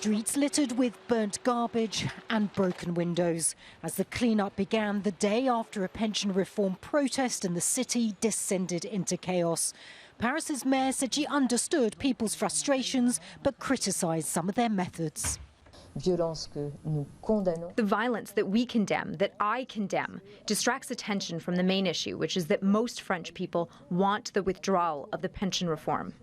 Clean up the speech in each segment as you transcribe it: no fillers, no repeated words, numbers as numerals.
Streets littered with burnt garbage and broken windows as the clean-up began the day after a pension reform protest in the city descended into chaos. Paris's mayor said she understood people's frustrations but criticised some of their methods. The violence that we condemn, that I condemn, distracts attention from the main issue, which is that most French people want the withdrawal of the pension reform.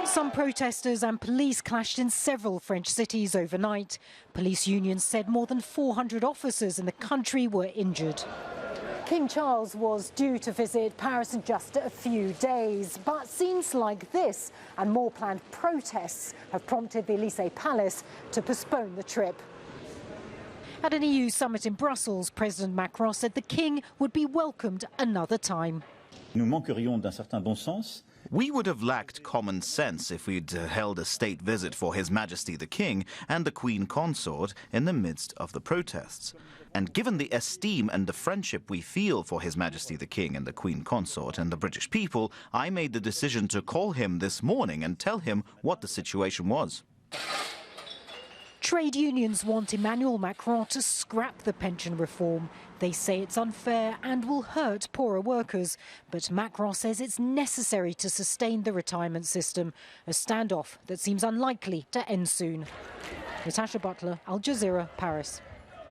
Some protesters and police clashed in several French cities overnight. Police unions said more than 400 officers in the country were injured. King Charles was due to visit Paris in just a few days, but scenes like this and more planned protests have prompted the Élysée Palace to postpone the trip. At an EU summit in Brussels, President Macron said the king would be welcomed another time. Nous manquerions d'un certain bon sens. We would have lacked common sense if we'd held a state visit for His Majesty the King and the Queen Consort in the midst of the protests. And given the esteem and the friendship we feel for His Majesty the King and the Queen Consort and the British people, I made the decision to call him this morning and tell him what the situation was. Trade unions want Emmanuel Macron to scrap the pension reform. They say it's unfair and will hurt poorer workers. But Macron says it's necessary to sustain the retirement system, a standoff that seems unlikely to end soon. Natacha, Butler, Al Jazeera, Paris.